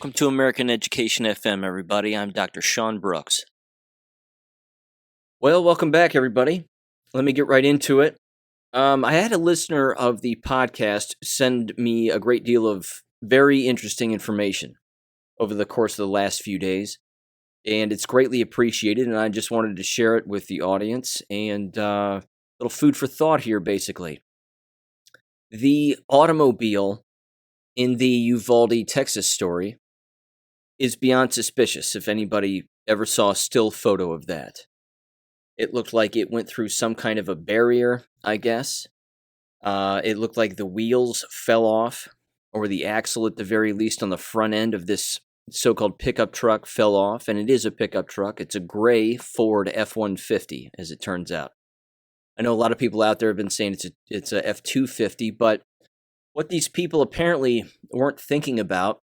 Welcome to American Education FM, everybody. I'm Dr. Sean Brooks. Well, welcome back, everybody. Let me get right into it. I had a listener of the podcast send me a great deal of very interesting information over the course of the last few days, and it's greatly appreciated, and I just wanted to share it with the audience, and a little food for thought here, basically. The automobile in the Uvalde, Texas story is beyond suspicious if anybody ever saw a still photo of that. It looked like it went through some kind of a barrier, I guess. It looked like the wheels fell off, or the axle at the very least on the front end of this so-called pickup truck fell off, and it is a pickup truck. It's a gray Ford F-150, as it turns out. I know a lot of people out there have been saying it's a F-250, but what these people apparently weren't thinking about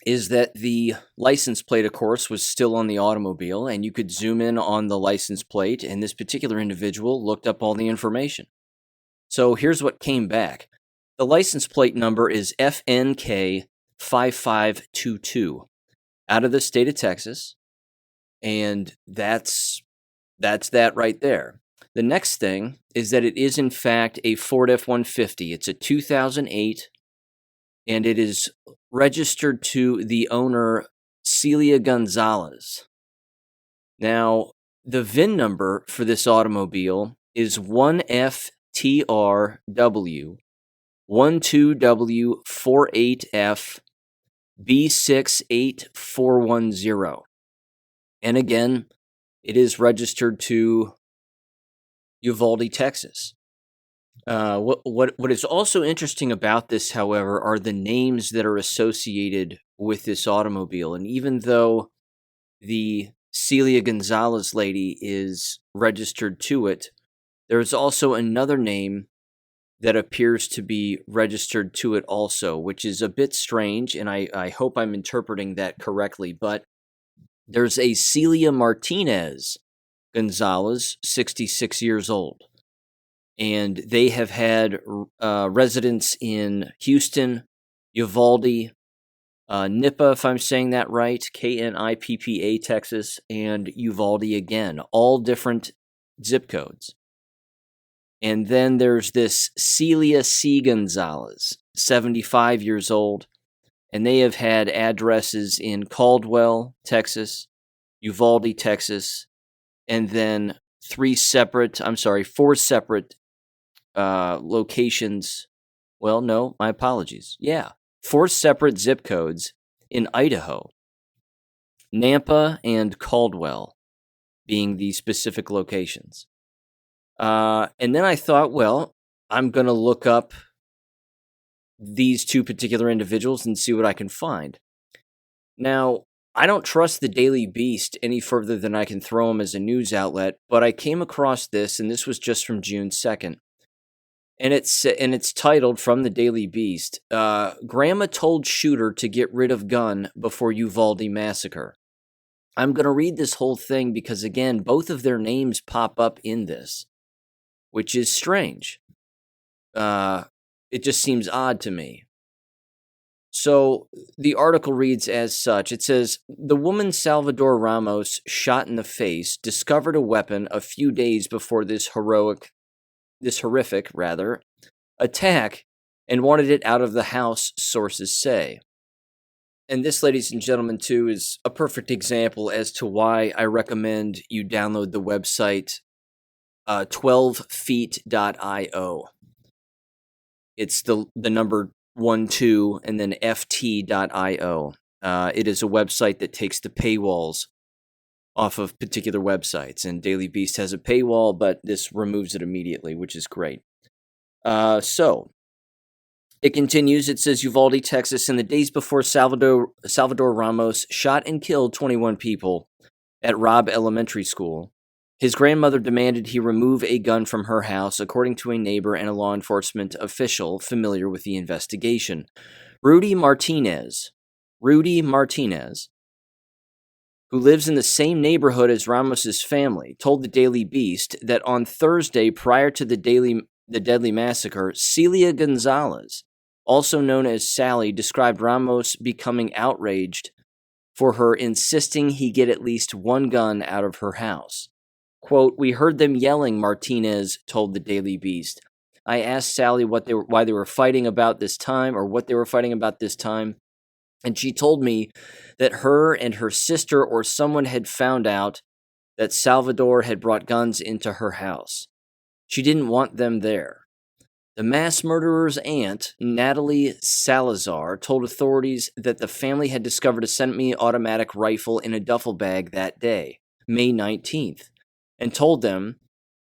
is that the license plate, of course, was still on the automobile, and you could zoom in on the license plate, and this particular individual looked up all the information. So here's what came back. The license plate number is FNK5522 out of the state of Texas, and that's that right there. The next thing is that it is, in fact, a Ford F-150. It's a 2008, and it is registered to the owner, Celia Gonzalez. Now, the VIN number for this automobile is 1FTRW 12W48F B68410. And again, it is registered to Uvalde, Texas. What is also interesting about this, however, are the names that are associated with this automobile. And even though the Celia Gonzalez lady is registered to it, there's also another name that appears to be registered to it also, which is a bit strange, and I hope I'm interpreting that correctly. But there's a Celia Martinez Gonzalez, 66 years old. And they have had residence in Houston, Uvalde, Nippa, if I'm saying that right, Knippa, Texas, and Uvalde again, all different zip codes. And then there's this Celia C. Gonzalez, 75 years old, and they have had addresses in Caldwell, Texas, Uvalde, Texas, and then four separate locations. Well, no, my apologies. Yeah, 4 separate zip codes in Idaho. Nampa and Caldwell being the specific locations. And then I thought, well, I'm going to look up these two particular individuals and see what I can find. Now, I don't trust the Daily Beast any further than I can throw them as a news outlet, but I came across this, and this was just from June 2nd. And it's titled from the Daily Beast, Grandma Told Shooter to Get Rid of Gun Before Uvalde Massacre. I'm going to read this whole thing because, again, both of their names pop up in this, which is strange. It just seems odd to me. So the article reads as such. It says, the woman Salvador Ramos shot in the face discovered a weapon a few days before this horrific attack and wanted it out of the house, sources say. And this, ladies and gentlemen, too, is a perfect example as to why I recommend you download the website 12feet.io. It's the number 12 and then ft.io. It is a website that takes the paywalls off of particular websites, and Daily Beast has a paywall, but this removes it immediately, which is great. So it continues. It says Uvalde, Texas, in the days before Salvador Ramos shot and killed 21 people at Robb Elementary School, his grandmother demanded he remove a gun from her house, according to a neighbor and a law enforcement official familiar with the investigation. Rudy Martinez, who lives in the same neighborhood as Ramos's family, told the Daily Beast that on Thursday prior to the deadly massacre, Celia Gonzalez also known as Sally, described Ramos becoming outraged for her insisting he get at least one gun out of her house. Quote, "We heard them yelling," Martinez told the Daily Beast. "I asked Sally why they were fighting about this time, or what they were fighting about this time, and she told me that her and her sister or someone had found out that Salvador had brought guns into her house. She didn't want them there." The mass murderer's aunt, Natalie Salazar, told authorities that the family had discovered a semi-automatic rifle in a duffel bag that day, May 19th, and told them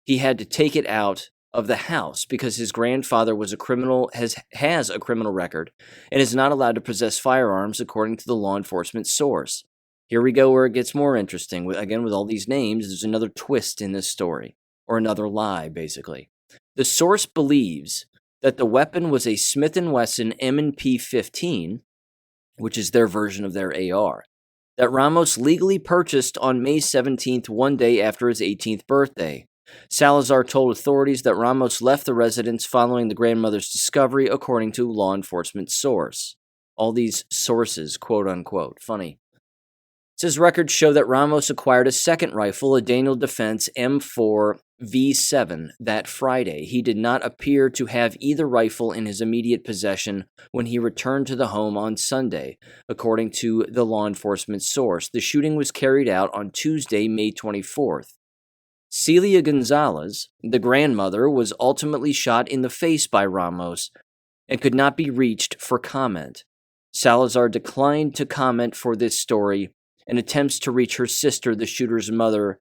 he had to take it out of the house because his grandfather was a criminal, has a criminal record, and is not allowed to possess firearms according to the law enforcement source. Here we go where it gets more interesting. Again, with all these names, there's another twist in this story, or another lie, basically. The source believes that the weapon was a Smith & Wesson M&P 15, which is their version of their AR, that Ramos legally purchased on May 17th, one day after his 18th birthday. Salazar told authorities that Ramos left the residence following the grandmother's discovery, according to law enforcement source. All these sources, quote unquote. Funny. It says records show that Ramos acquired a second rifle, a Daniel Defense M4 V7, that Friday. He did not appear to have either rifle in his immediate possession when he returned to the home on Sunday, according to the law enforcement source. The shooting was carried out on Tuesday, May 24th. Celia Gonzalez, the grandmother, was ultimately shot in the face by Ramos and could not be reached for comment. Salazar declined to comment for this story, and attempts to reach her sister, the shooter's mother,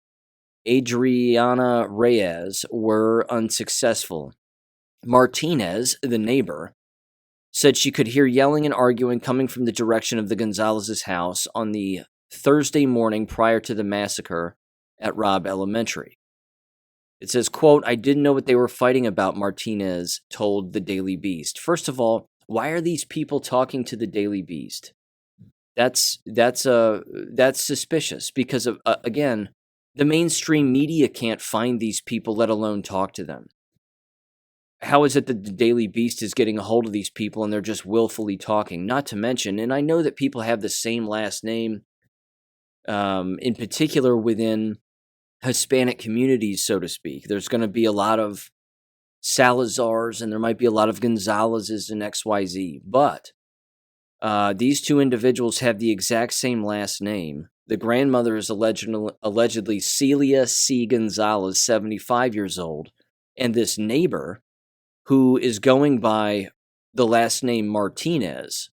Adriana Reyes, were unsuccessful. Martinez, the neighbor, said she could hear yelling and arguing coming from the direction of the Gonzalez's house on the Thursday morning prior to the massacre at Robb Elementary. It says, quote, "I didn't know what they were fighting about," Martinez told the Daily Beast. First of all, why are these people talking to the Daily Beast? That's suspicious because of again, the mainstream media can't find these people, let alone talk to them. How is it that the Daily Beast is getting a hold of these people and they're just willfully talking? Not to mention, and I know that people have the same last name, in particular within Hispanic communities, so to speak. There's going to be a lot of Salazars and there might be a lot of Gonzalez's and XYZ, but these two individuals have the exact same last name. The grandmother is allegedly Celia C. Gonzalez, 75 years old, and this neighbor, who is going by the last name Martinez,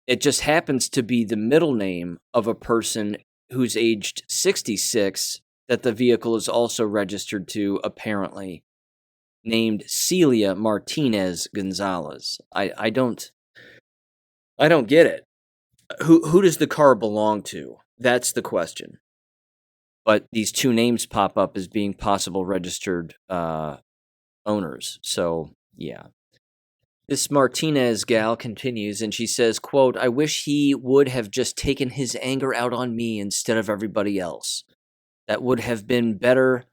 it just happens to be the middle name of a person who's aged 66 that the vehicle is also registered to, apparently, named Celia Martinez Gonzalez. I don't get it. Who does the car belong to? That's the question. But these two names pop up as being possible registered owners. So, yeah. This Martinez gal continues, and she says, quote, "I wish he would have just taken his anger out on me instead of everybody else. That would have been better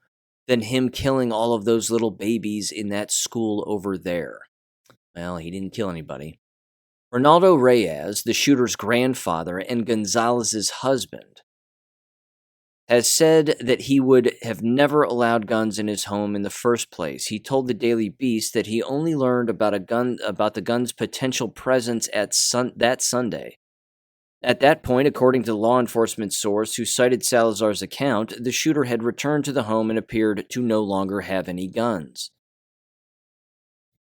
than him killing all of those little babies in that school over there." Well, he didn't kill anybody. Ronaldo Reyes, the shooter's grandfather and Gonzalez's husband, has said that he would have never allowed guns in his home in the first place. He told the Daily Beast that he only learned about the gun's potential presence that Sunday. At that point, according to the law enforcement source who cited Salazar's account, the shooter had returned to the home and appeared to no longer have any guns.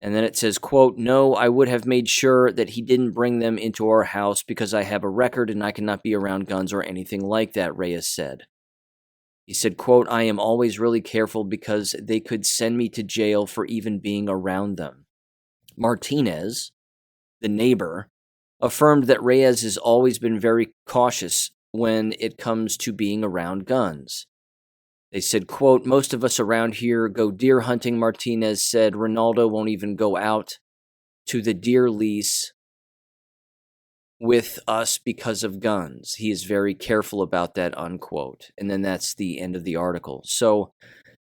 And then it says, quote, "No, I would have made sure that he didn't bring them into our house because I have a record and I cannot be around guns or anything like that," Reyes said. He said, quote, "I am always really careful because they could send me to jail for even being around them." Martinez, the neighbor, affirmed that Reyes has always been very cautious when it comes to being around guns. They said, quote, "Most of us around here go deer hunting," Martinez said. "Ronaldo won't even go out to the deer lease with us because of guns. He is very careful about that," unquote. And then that's the end of the article. So,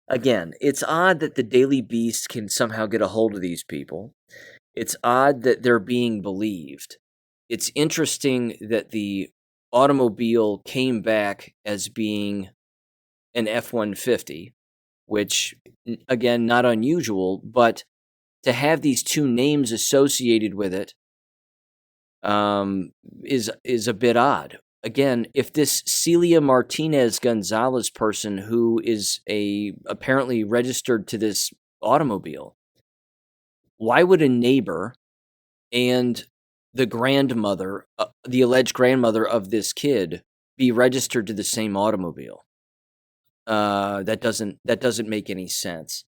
again, it's odd that the Daily Beast can somehow get a hold of these people. It's odd that they're being believed. It's interesting that the automobile came back as being an F-150, which, again, not unusual, but to have these two names associated with it is a bit odd. Again, if this Celia Martinez Gonzalez person, who is apparently registered to this automobile, why would a neighbor and the grandmother, the alleged grandmother of this kid, be registered to the same automobile? That doesn't make any sense.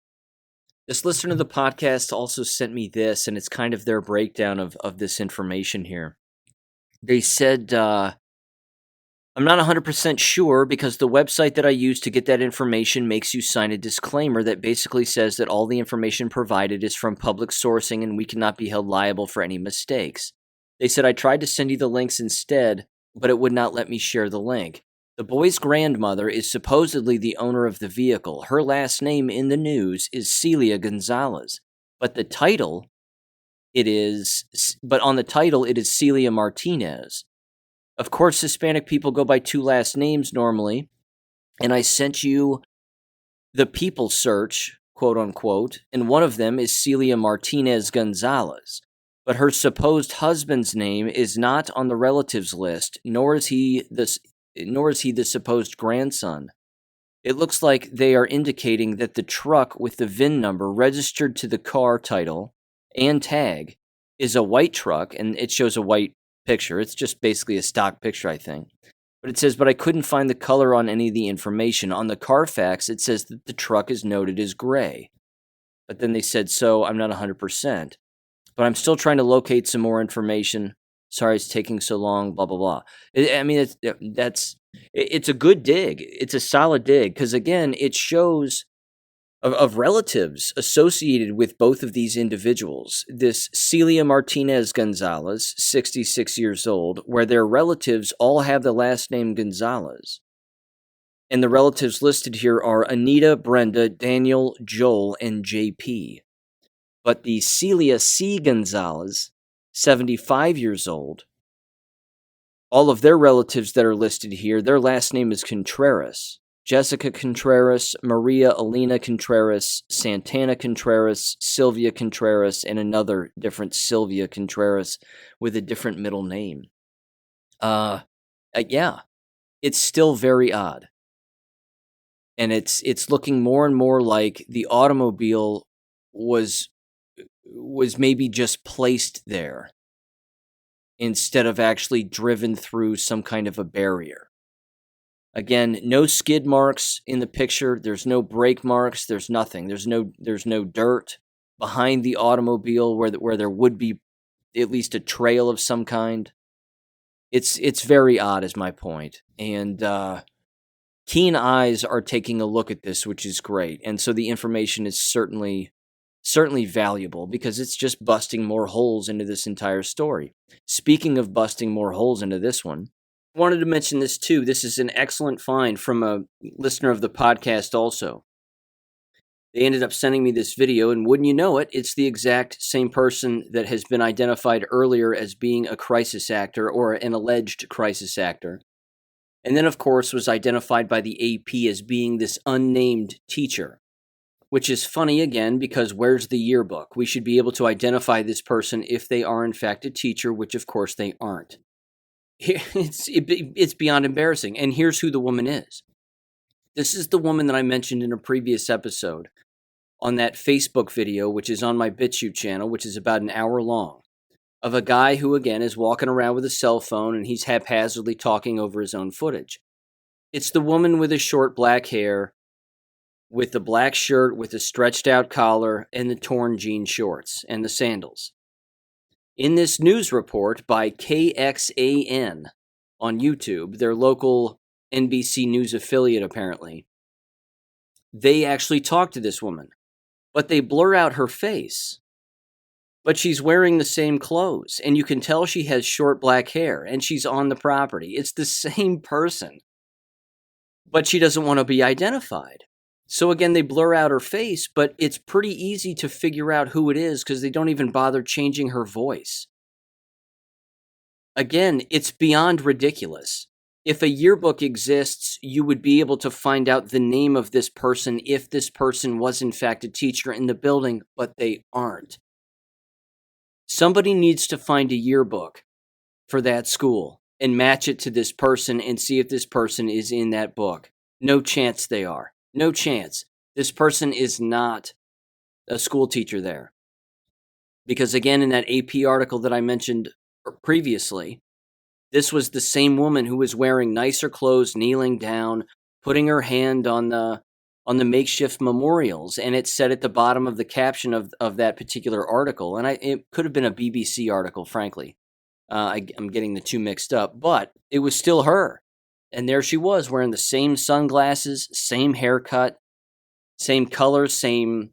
This listener to the podcast also sent me this, and it's kind of their breakdown of this information here. They said, I'm not 100% sure because the website that I use to get that information makes you sign a disclaimer that basically says that all the information provided is from public sourcing and we cannot be held liable for any mistakes. They said I tried to send you the links instead, but it would not let me share the link. The boy's grandmother is supposedly the owner of the vehicle. Her last name in the news is Celia Gonzalez, but on the title it is Celia Martinez. Of course, Hispanic people go by two last names normally, and I sent you the people search, quote unquote, and one of them is Celia Martinez Gonzalez. But her supposed husband's name is not on the relatives list, nor is he the supposed grandson. It looks like they are indicating that the truck with the VIN number registered to the car title and tag is a white truck, and it shows a white picture. It's just basically a stock picture, I think. But it says, but I couldn't find the color on any of the information. On the Carfax, it says that the truck is noted as gray. But then they said, so I'm not 100%. But I'm still trying to locate some more information. Sorry it's taking so long, blah, blah, blah. It's a good dig. It's a solid dig. Because again, it shows of relatives associated with both of these individuals. This Celia Martinez Gonzalez, 66 years old, where their relatives all have the last name Gonzalez. And the relatives listed here are Anita, Brenda, Daniel, Joel, and JP. But the Celia C. Gonzalez, 75 years old, all of their relatives that are listed here, their last name is Contreras. Jessica Contreras, Maria Elena Contreras, Santana Contreras, Sylvia Contreras, and another different Sylvia Contreras with a different middle name. Yeah, it's still very odd. And it's looking more and more like the automobile was maybe just placed there instead of actually driven through some kind of a barrier. Again, no skid marks in the picture. There's no brake marks. There's nothing. There's no dirt behind the automobile where there would be at least a trail of some kind. It's very odd, is my point. And keen eyes are taking a look at this, which is great. And so the information is certainly valuable because it's just busting more holes into this entire story. Speaking of busting more holes into this one, I wanted to mention this too. This is an excellent find from a listener of the podcast also. They ended up sending me this video, and wouldn't you know it, it's the exact same person that has been identified earlier as being a crisis actor or an alleged crisis actor. And then, of course, was identified by the AP as being this unnamed teacher, which is funny again because where's the yearbook? We should be able to identify this person if they are in fact a teacher, which of course they aren't. It's beyond embarrassing. And here's who the woman is. This is the woman that I mentioned in a previous episode on that Facebook video, which is on my BitChute channel, which is about an hour long, of a guy who, again, is walking around with a cell phone and he's haphazardly talking over his own footage. It's the woman with the short black hair, with the black shirt, with the stretched out collar, and the torn jean shorts, and the sandals. In this news report by KXAN on YouTube, their local NBC News affiliate apparently, they actually talk to this woman, but they blur out her face. But she's wearing the same clothes, and you can tell she has short black hair, and she's on the property. It's the same person, but she doesn't want to be identified. So again, they blur out her face, but it's pretty easy to figure out who it is because they don't even bother changing her voice. Again, it's beyond ridiculous. If a yearbook exists, you would be able to find out the name of this person if this person was in fact a teacher in the building, but they aren't. Somebody needs to find a yearbook for that school and match it to this person and see if this person is in that book. No chance they are. No chance. This person is not a school teacher there. Because again, in that AP article that I mentioned previously, this was the same woman who was wearing nicer clothes, kneeling down, putting her hand on the makeshift memorials, and it said at the bottom of the caption of that particular article, and it could have been a BBC article, frankly. I'm getting the two mixed up, but it was still her. And there she was wearing the same sunglasses, same haircut, same color, same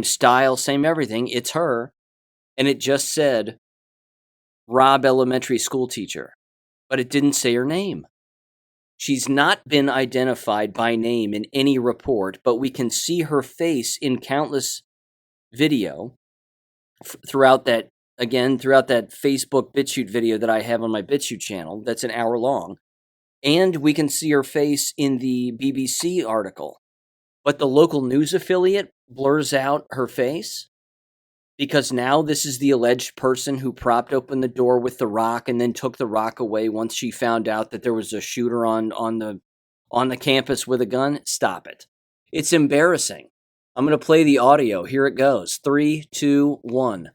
style, same everything. It's her. And it just said Robb Elementary School teacher, but it didn't say her name. She's not been identified by name in any report, but we can see her face in countless video throughout that Facebook BitChute video that I have on my BitChute channel. That's an hour long. And we can see her face in the BBC article. But the local news affiliate blurs out her face because now this is the alleged person who propped open the door with the rock and then took the rock away once she found out that there was a shooter on the campus with a gun. Stop it. It's embarrassing. I'm going to play the audio. Here it goes. 3, 2, 1.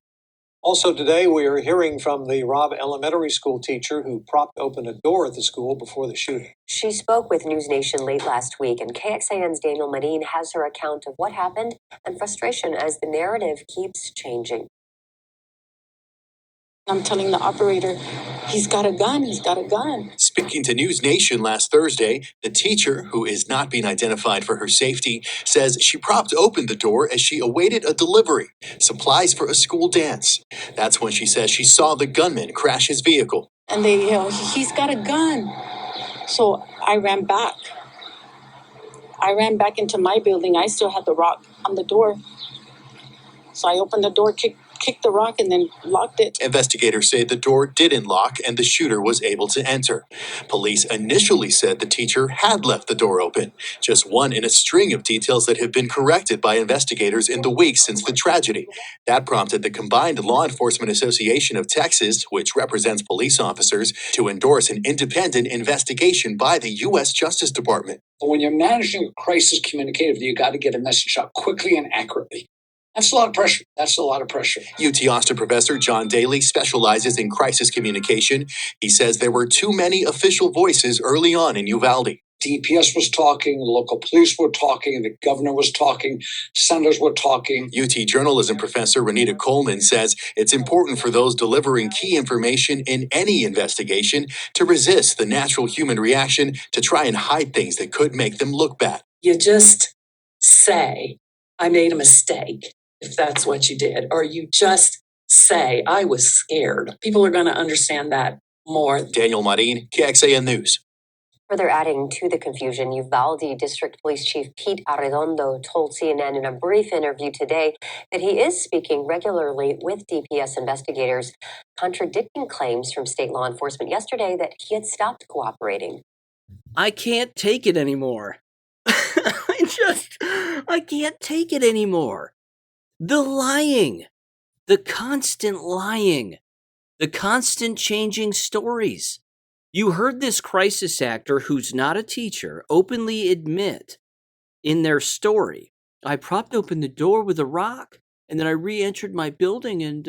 Also today, we are hearing from the Robb Elementary School teacher who propped open a door at the school before the shooting. She spoke with News Nation late last week, and KXAN's Daniel Marin has her account of what happened and frustration as the narrative keeps changing. I'm telling the operator, he's got a gun. Speaking to News Nation last Thursday, the teacher, who is not being identified for her safety, says she propped open the door as she awaited a delivery, supplies for a school dance. That's when she says she saw the gunman crash his vehicle. And they yell, he's got a gun. So I ran back. Into my building. I still had the rock on the door. So I opened the door, kicked the rock, and then locked it. Investigators say the door didn't lock and the shooter was able to enter. Police initially said the teacher had left the door open, just one in a string of details that have been corrected by investigators in the weeks since the tragedy. That prompted the Combined Law Enforcement Association of Texas, which represents police officers, to endorse an independent investigation by the U.S. Justice Department. When you're managing a crisis communicatively, you got to get a message out quickly and accurately. That's a lot of pressure. UT Austin professor John Daly specializes in crisis communication. He says there were too many official voices early on in Uvalde. DPS was talking, local police were talking, the governor was talking, senators were talking. UT journalism professor Renita Coleman says it's important for those delivering key information in any investigation to resist the natural human reaction to try and hide things that could make them look bad. You just say, I made a mistake, if that's what you did, or you just say, I was scared. People are going to understand that more. Daniel Marin, KXAN News. Further adding to the confusion, Uvalde District Police Chief Pete Arredondo told CNN in a brief interview today that he is speaking regularly with DPS investigators, contradicting claims from state law enforcement yesterday that he had stopped cooperating. I can't take it anymore. I can't take it anymore. The lying, the constant lying, the constant changing stories. You heard this crisis actor who's not a teacher openly admit in their story, I propped open the door with a rock and then I re-entered my building and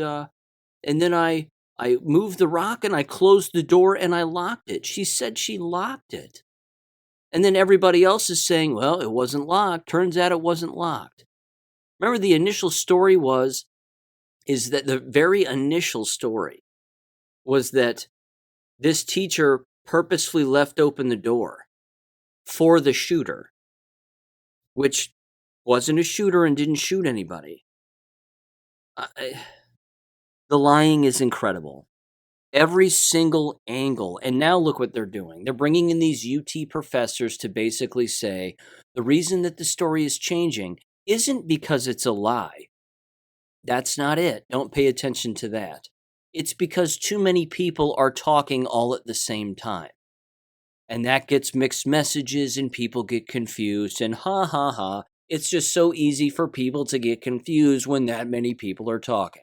then I moved the rock and I closed the door and I locked it. She said she locked it. And then everybody else is saying, well, it wasn't locked. Turns out it wasn't locked. Remember, the initial story is that the very initial story was that this teacher purposefully left open the door for the shooter, which wasn't a shooter and didn't shoot anybody. The lying is incredible. Every single angle. And now look what they're doing. They're bringing in these UT professors to basically say the reason that the story is changing isn't because it's a lie. That's not it. Don't pay attention to that. It's because too many people are talking all at the same time. And that gets mixed messages and people get confused and ha ha ha. It's just so easy for people to get confused when that many people are talking.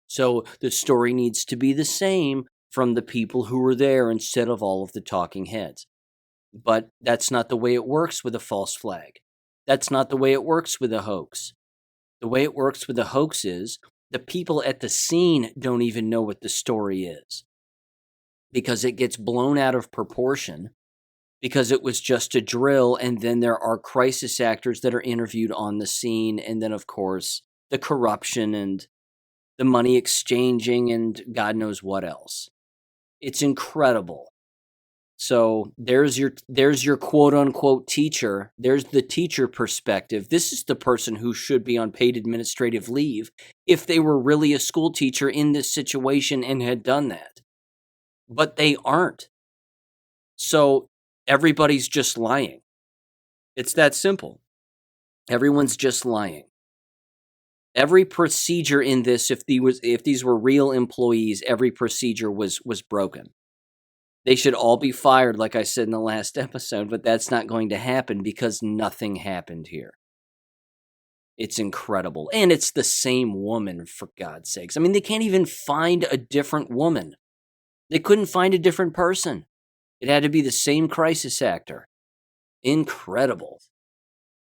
So the story needs to be the same from the people who were there instead of all of the talking heads. But that's not the way it works with a false flag. That's not the way it works with a hoax. The way it works with a hoax is the people at the scene don't even know what the story is because it gets blown out of proportion because it was just a drill, and then there are crisis actors that are interviewed on the scene, and then, of course, the corruption and the money exchanging and God knows what else. It's incredible. So there's your quote unquote teacher. There's the teacher perspective. This is the person who should be on paid administrative leave if they were really a school teacher in this situation and had done that. But they aren't. So everybody's just lying. It's that simple. Everyone's just lying. Every procedure in this, if these were real employees, every procedure was broken. They should all be fired, like I said in the last episode, but that's not going to happen because nothing happened here. It's incredible. And it's the same woman, for God's sakes. I mean, they can't even find a different woman. They couldn't find a different person. It had to be the same crisis actor. Incredible.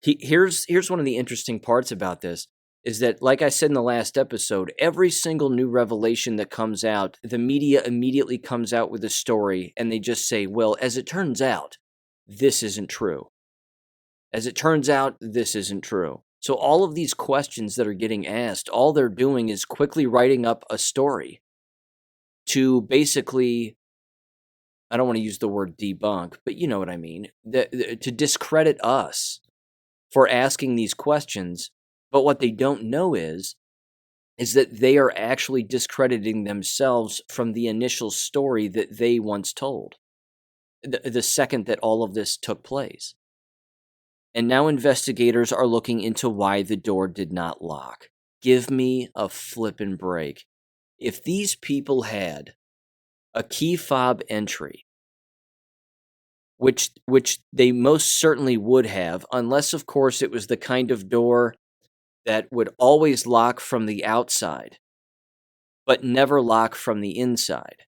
Here's one of the interesting parts about this. Is that, like I said in the last episode, every single new revelation that comes out, the media immediately comes out with a story, and they just say, well, as it turns out, this isn't true. As it turns out, this isn't true. So all of these questions that are getting asked, all they're doing is quickly writing up a story to basically, I don't want to use the word debunk, but you know what I mean, to discredit us for asking these questions. But what they don't know is that they are actually discrediting themselves from the initial story that they once told, the second that all of this took place. And now investigators are looking into why the door did not lock. Give me a flippin' break. If these people had a key fob entry, which they most certainly would have, unless, of course, it was the kind of door that would always lock from the outside, but never lock from the inside,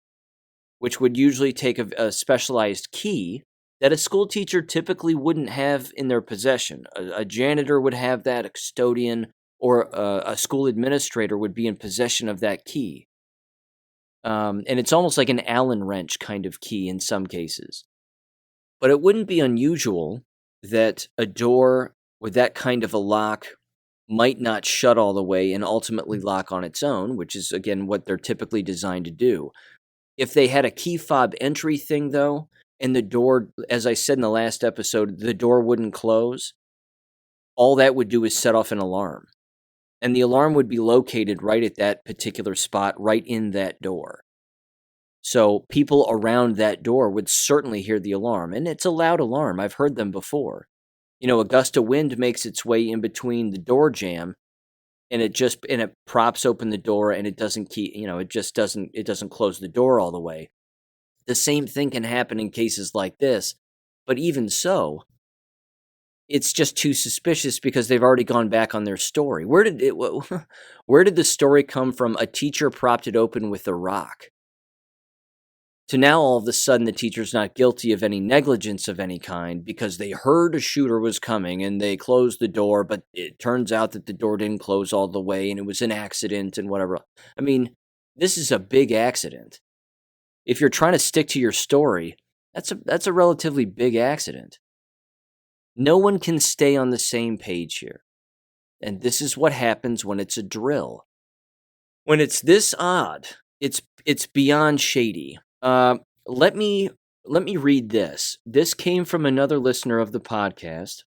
which would usually take a specialized key that a school teacher typically wouldn't have in their possession. A janitor would have that, a custodian, or a school administrator would be in possession of that key. And it's almost like an Allen wrench kind of key in some cases. But it wouldn't be unusual that a door with that kind of a lock might not shut all the way and ultimately lock on its own, which is, again, what they're typically designed to do. If they had a key fob entry thing, though, and the door, as I said in the last episode, the door wouldn't close, all that would do is set off an alarm. And the alarm would be located right at that particular spot, right in that door. So people around that door would certainly hear the alarm. And it's a loud alarm. I've heard them before. You know, a gust of wind makes its way in between the door jamb, and it props open the door, and it doesn't close the door all the way. The same thing can happen in cases like this, but even so, it's just too suspicious because they've already gone back on their story. Where did the story come from? A teacher propped it open with a rock. To now, all of a sudden, the teacher's not guilty of any negligence of any kind because they heard a shooter was coming and they closed the door, but it turns out that the door didn't close all the way and it was an accident and whatever. I mean, this is a big accident. If you're trying to stick to your story, that's a relatively big accident. No one can stay on the same page here. And this is what happens when it's a drill. When it's this odd, it's beyond shady. Let me read this. This came from another listener of the podcast,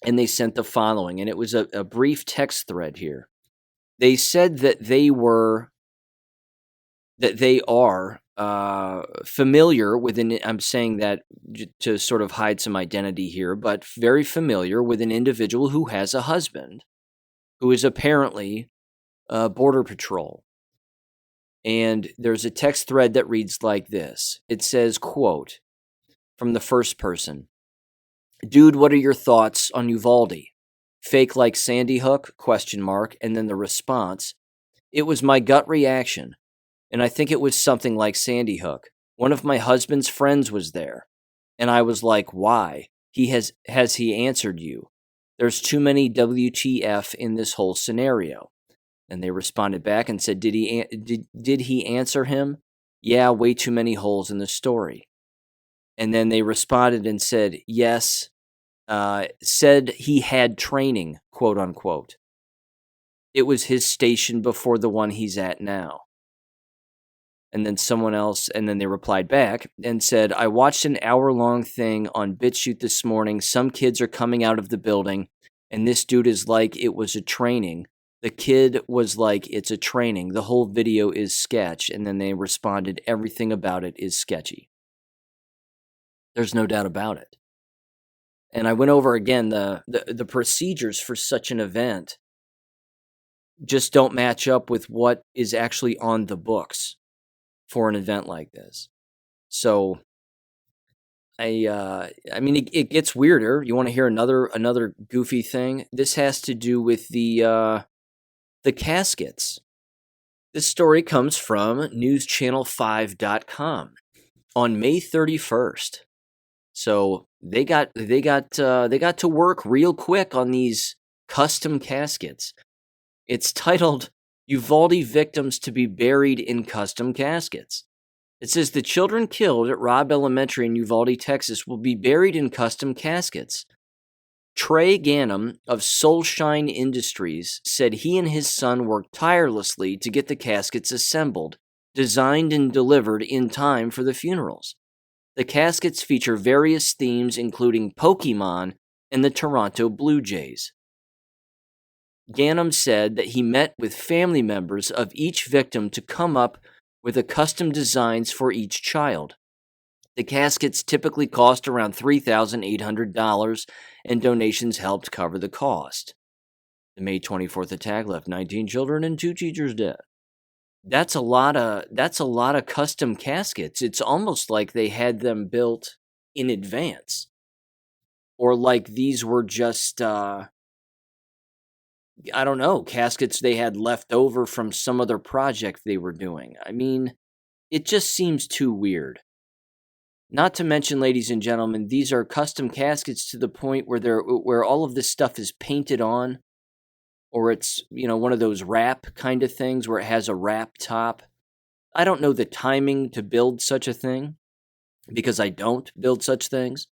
and they sent the following, and it was a brief text thread here. They said that they that they are familiar with I'm saying that to sort of hide some identity here, but very familiar with an individual who has a husband who is apparently Border Patrol. And there's a text thread that reads like this. It says, quote, from the first person, "Dude, what are your thoughts on Uvalde? Fake like Sandy Hook? Question mark. And then the response, it was my gut reaction, and I think it was something like Sandy Hook. One of my husband's friends was there, and I was like, why? Has he answered you? There's too many WTF in this whole scenario." And they responded back and said, did he answer him? Yeah, way too many holes in the story. And then they responded and said, yes, said he had training, quote unquote. It was his station before the one he's at now. And then someone else, and then they replied back and said, I watched an hour-long thing on BitChute this morning. Some kids are coming out of the building, and this dude is like, it was a training. The kid was like, it's a training. The whole video is sketch. And then they responded, everything about it is sketchy. There's no doubt about it. And I went over again the procedures for such an event just don't match up with what is actually on the books for an event like this. So I mean, it gets weirder. You want to hear another goofy thing? This has to do with the caskets. This story comes from newschannel5.com on May 31st. So they got to work real quick on these custom caskets. It's titled Uvalde Victims to be Buried in Custom Caskets. It says the children killed at Robb Elementary in Uvalde, Texas will be buried in custom caskets. Trey Ganem of Soulshine Industries said he and his son worked tirelessly to get the caskets assembled, designed and delivered in time for the funerals. The caskets feature various themes including Pokemon and the Toronto Blue Jays. Ganem said that he met with family members of each victim to come up with the custom designs for each child. The caskets typically cost around $3,800, and donations helped cover the cost. The May 24th attack left 19 children and 2 teachers dead. That's a lot of custom caskets. It's almost like they had them built in advance, or like these were just I don't know, caskets they had left over from some other project they were doing. I mean, it just seems too weird. Not to mention, ladies and gentlemen, these are custom caskets to the point where all of this stuff is painted on, or it's, one of those wrap kind of things where it has a wrap top. I don't know the timing to build such a thing, because I don't build such things,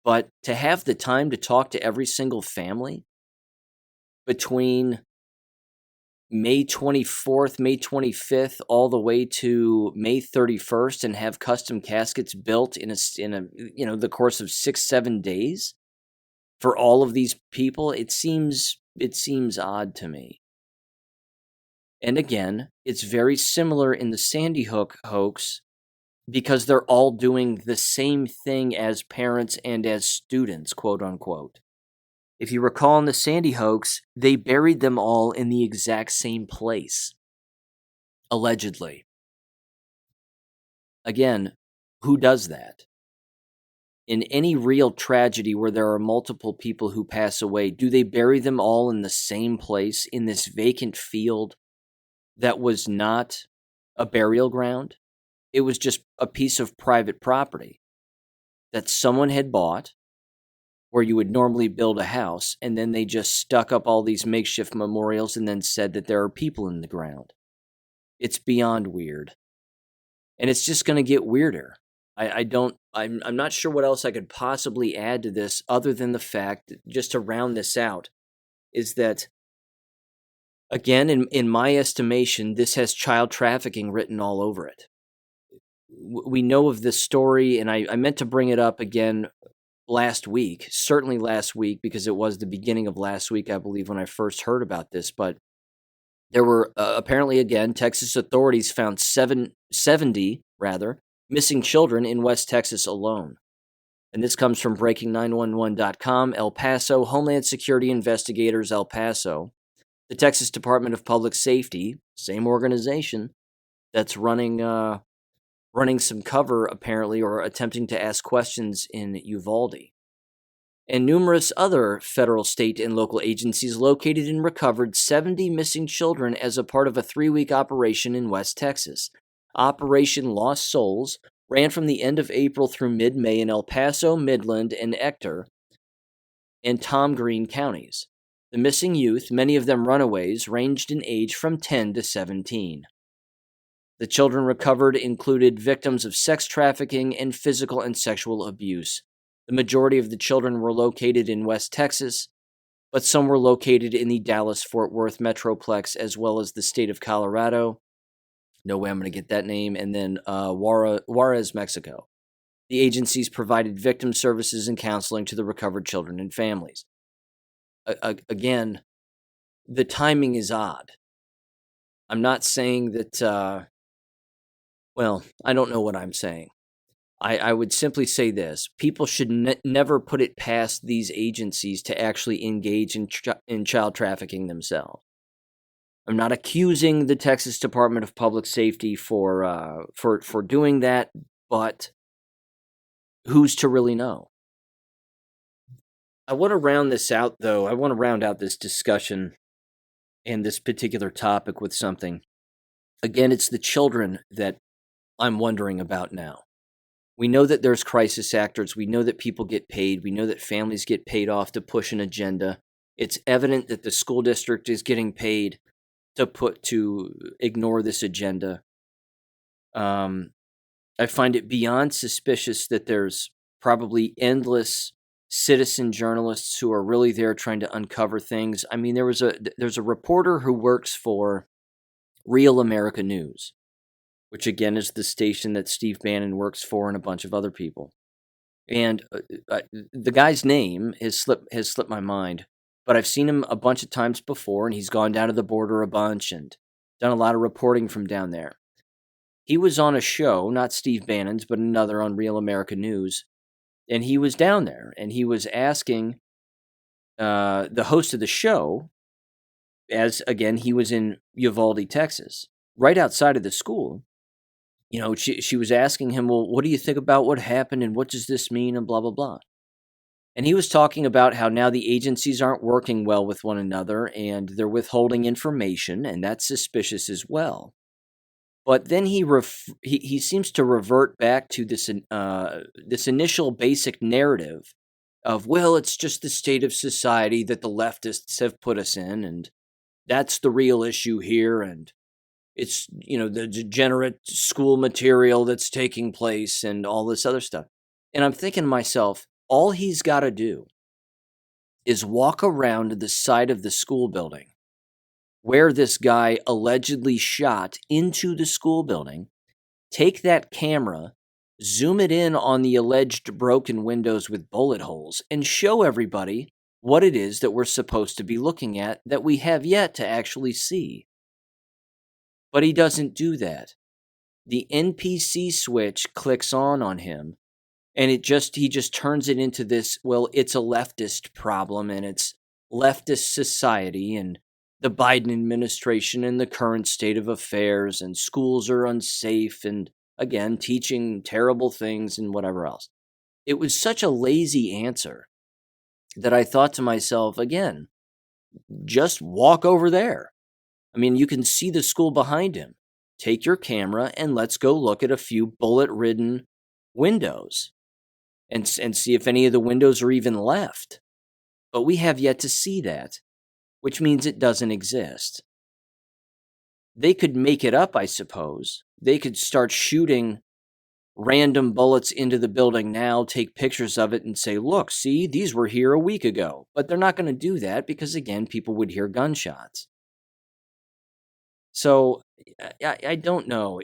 but to have the time to talk to every single family between May 24th, May 25th, all the way to May 31st, and have custom caskets built in the course of 6-7 days for all of these people, it seems odd to me. And again, it's very similar in the Sandy Hook hoax because they're all doing the same thing as parents and as students, quote unquote. If you recall in the Sandy hoax, they buried them all in the exact same place. Allegedly. Again, who does that? In any real tragedy where there are multiple people who pass away, do they bury them all in the same place in this vacant field that was not a burial ground? It was just a piece of private property that someone had bought, where you would normally build a house, and then they just stuck up all these makeshift memorials and then said that there are people in the ground. It's beyond weird. And it's just going to get weirder. I'm not sure what else I could possibly add to this other than the fact, just to round this out, is that, again, in my estimation, this has child trafficking written all over it. We know of this story, and I meant to bring it up again certainly last week, because it was the beginning of last week, I believe, when I first heard about this. But There were apparently, again, Texas authorities found 70 missing children in West Texas alone. And this comes from breaking911.com, El Paso, Homeland Security Investigators, El Paso. The Texas Department of Public Safety, same organization, that's running some cover, apparently, or attempting to ask questions in Uvalde. And numerous other federal, state, and local agencies located and recovered 70 missing children as a part of a 3-week operation in West Texas. Operation Lost Souls ran from the end of April through mid-May in El Paso, Midland, and Ector, and Tom Green counties. The missing youth, many of them runaways, ranged in age from 10 to 17. The children recovered included victims of sex trafficking and physical and sexual abuse. The majority of the children were located in West Texas, but some were located in the Dallas-Fort Worth Metroplex as well as the state of Colorado. No way I'm going to get that name. And then Juarez, Mexico. The agencies provided victim services and counseling to the recovered children and families. Again, the timing is odd. I'm not saying that, I don't know what I'm saying. I would simply say this. People should never put it past these agencies to actually engage in child trafficking themselves. I'm not accusing the Texas Department of Public Safety for doing that, but who's to really know? I want to round this out, though. I want to round out this discussion and this particular topic with something. Again, it's the children that I'm wondering about now. We know that there's crisis actors. We know that people get paid. We know that families get paid off to push an agenda. It's evident that the school district is getting paid to ignore this agenda. I find it beyond suspicious that there's probably endless citizen journalists who are really there trying to uncover things. I mean, there's a reporter who works for Real America News, which again is the station that Steve Bannon works for and a bunch of other people. And the guy's name has slipped my mind, but I've seen him a bunch of times before, and he's gone down to the border a bunch and done a lot of reporting from down there. He was on a show, not Steve Bannon's, but another on Real America News, and he was down there, and he was asking the host of the show, as again he was in Uvalde, Texas, right outside of the school. You know, she was asking him, well, what do you think about what happened and what does this mean and blah, blah, blah. And he was talking about how now the agencies aren't working well with one another and they're withholding information, and that's suspicious as well. But then he seems to revert back to this initial basic narrative of, well, it's just the state of society that the leftists have put us in, and that's the real issue here, and it's, the degenerate school material that's taking place and all this other stuff. And I'm thinking to myself, all he's got to do is walk around to the side of the school building where this guy allegedly shot into the school building, take that camera, zoom it in on the alleged broken windows with bullet holes, and show everybody what it is that we're supposed to be looking at that we have yet to actually see. But he doesn't do that. The NPC switch clicks on him, and he just turns it into this, well, it's a leftist problem, and it's leftist society, and the Biden administration, and the current state of affairs, and schools are unsafe, and again, teaching terrible things, and whatever else. It was such a lazy answer that I thought to myself, again, just walk over there. I mean, you can see the school behind him. Take your camera and let's go look at a few bullet-ridden windows and see if any of the windows are even left. But we have yet to see that, which means it doesn't exist. They could make it up, I suppose. They could start shooting random bullets into the building now, take pictures of it and say, look, see, these were here a week ago. But they're not going to do that because, again, people would hear gunshots. So I don't know.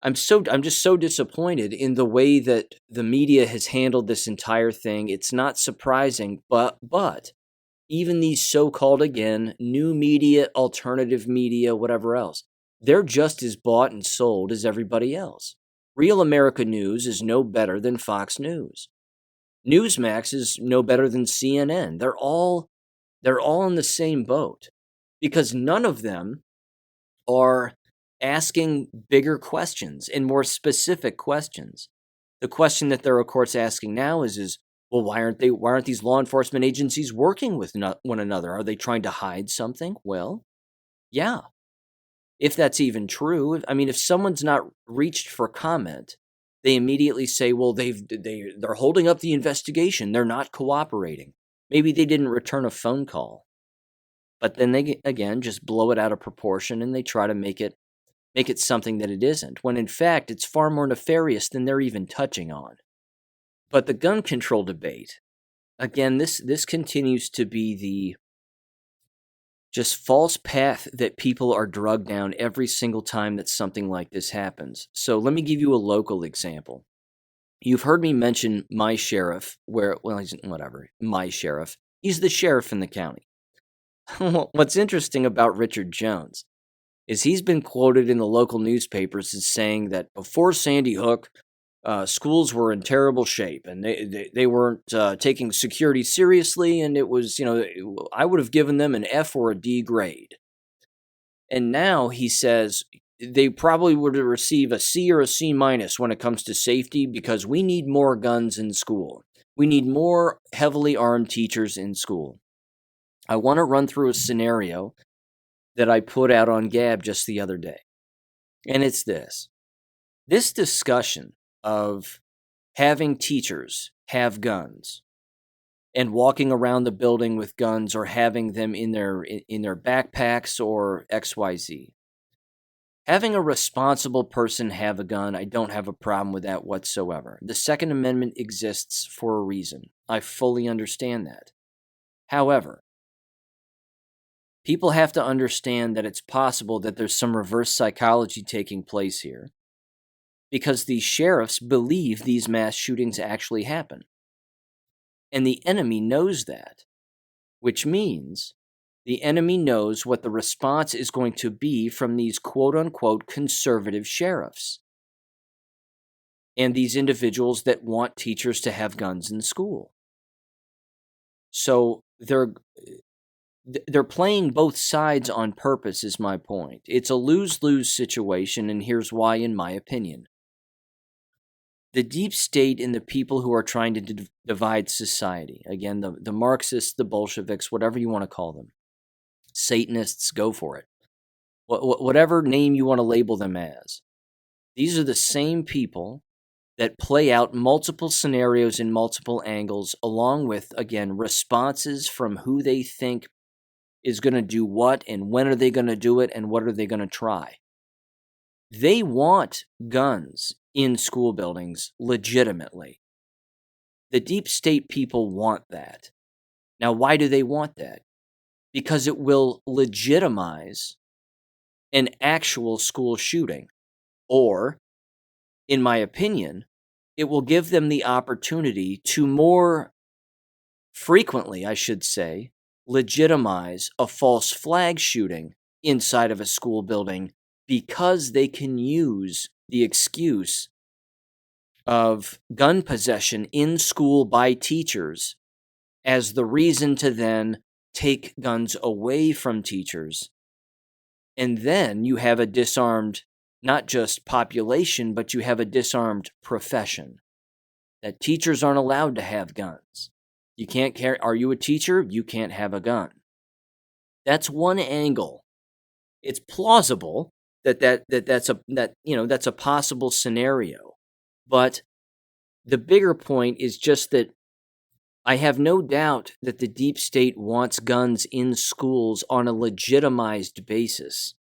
I'm just so disappointed in the way that the media has handled this entire thing. It's not surprising, but even these so-called, again, new media, alternative media, whatever else, they're just as bought and sold as everybody else. Real America News is no better than Fox News. Newsmax is no better than CNN. They're all in the same boat because none of them are asking bigger questions and more specific questions. The question that they're, of course, asking now is well, why aren't these law enforcement agencies working with one another? Are they trying to hide something? Well, yeah. If that's even true, I mean, if someone's not reached for comment, they immediately say, well, they're holding up the investigation. They're not cooperating. Maybe they didn't return a phone call. But then they, again, just blow it out of proportion and they try to make it something that it isn't, when in fact it's far more nefarious than they're even touching on. But the gun control debate, again, this continues to be the just false path that people are drugged down every single time that something like this happens. So let me give you a local example. You've heard me mention my sheriff, my sheriff. He's the sheriff in the county. What's interesting about Richard Jones is he's been quoted in the local newspapers as saying that before Sandy Hook, schools were in terrible shape and they weren't taking security seriously, and it was, I would have given them an F or a D grade. And now he says they probably would receive a C or a C minus when it comes to safety because we need more guns in school. We need more heavily armed teachers in school. I want to run through a scenario that I put out on Gab just the other day. And it's this. This discussion of having teachers have guns and walking around the building with guns or having them in their backpacks or XYZ. Having a responsible person have a gun, I don't have a problem with that whatsoever. The Second Amendment exists for a reason. I fully understand that. However, people have to understand that it's possible that there's some reverse psychology taking place here because these sheriffs believe these mass shootings actually happen. And the enemy knows that, which means the enemy knows what the response is going to be from these quote-unquote conservative sheriffs and these individuals that want teachers to have guns in school. So they're playing both sides on purpose is my point. It's a lose-lose situation, and here's why, in my opinion. The deep state and the people who are trying to divide society, again, the Marxists, the Bolsheviks, whatever you want to call them, Satanists, go for it. Whatever name you want to label them as. These are the same people that play out multiple scenarios in multiple angles, along with, again, responses from who they think is going to do what and when are they going to do it and what are they going to try. They want guns in school buildings legitimately. The deep state people want that. Now, why do they want that? Because it will legitimize an actual school shooting. Or, in my opinion, it will give them the opportunity to more frequently, I should say, legitimize a false flag shooting inside of a school building because they can use the excuse of gun possession in school by teachers as the reason to then take guns away from teachers. And then you have a disarmed, not just population, but you have a disarmed profession. That teachers aren't allowed to have guns. You can't carry. Are you a teacher? You can't have a gun. That's one angle. It's plausible that's a possible scenario. But the bigger point is just that I have no doubt that the deep state wants guns in schools on a legitimized basis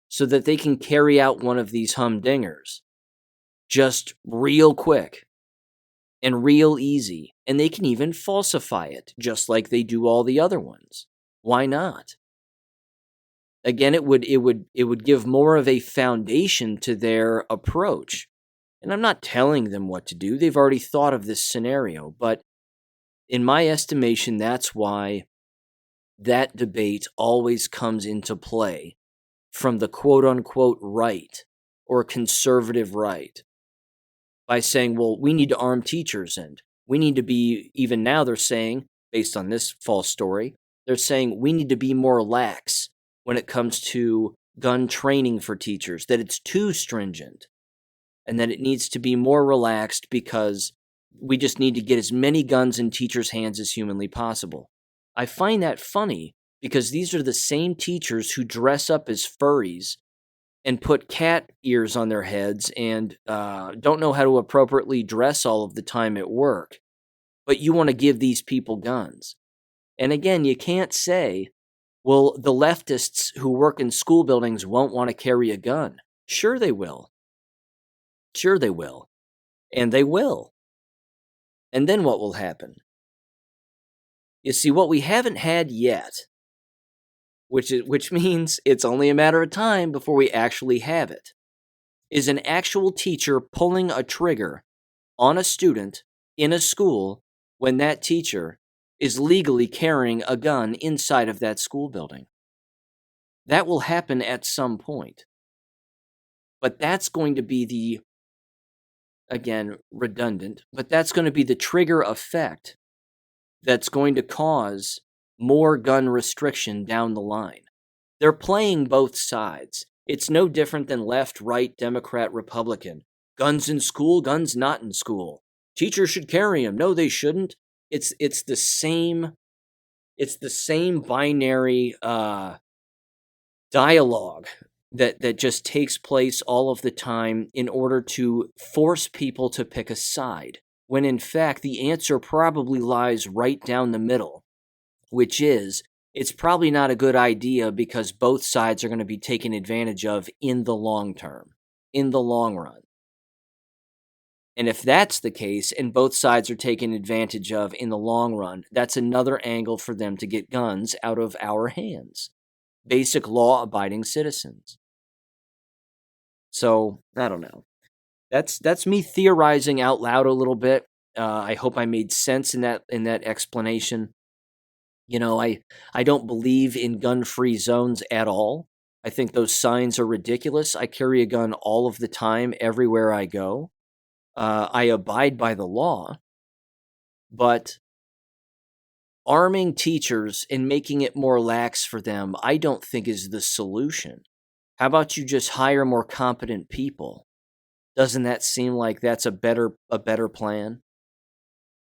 so that they can carry out one of these humdingers just real quick and real easy. And they can even falsify it just like they do all the other ones. Why not? Again, it would give more of a foundation to their approach. And I'm not telling them what to do. They've already thought of this scenario. But in my estimation, that's why that debate always comes into play from the quote-unquote right or conservative right by saying, well, we need to arm teachers, and we need to be, even now they're saying, based on this false story, they're saying we need to be more lax when it comes to gun training for teachers, that it's too stringent, and that it needs to be more relaxed because we just need to get as many guns in teachers' hands as humanly possible. I find that funny because these are the same teachers who dress up as furries and put cat ears on their heads and don't know how to appropriately dress all of the time at work. But you want to give these people guns. And again, you can't say, well, the leftists who work in school buildings won't want to carry a gun. Sure they will. Sure they will. And they will. And then what will happen? You see, what we haven't had yet, which means it's only a matter of time before we actually have it, is an actual teacher pulling a trigger on a student in a school when that teacher is legally carrying a gun inside of that school building. That will happen at some point. But that's going to be the, again, redundant, but that's going to be the trigger effect that's going to cause more gun restriction down the line. They're playing both sides. It's no different than left, right, Democrat, Republican. Guns in school, guns not in school. Teachers should carry them. No, they shouldn't. It's the same binary dialogue that just takes place all of the time in order to force people to pick a side, when in fact the answer probably lies right down the middle, which is it's probably not a good idea because both sides are going to be taken advantage of in the long term, in the long run. And if that's the case, and both sides are taken advantage of in the long run, that's another angle for them to get guns out of our hands. Basic law-abiding citizens. So, I don't know. That's me theorizing out loud a little bit. I hope I made sense in that explanation. You know, I don't believe in gun-free zones at all. I think those signs are ridiculous. I carry a gun all of the time, everywhere I go. I abide by the law. But arming teachers and making it more lax for them, I don't think is the solution. How about you just hire more competent people? Doesn't that seem like that's a better plan?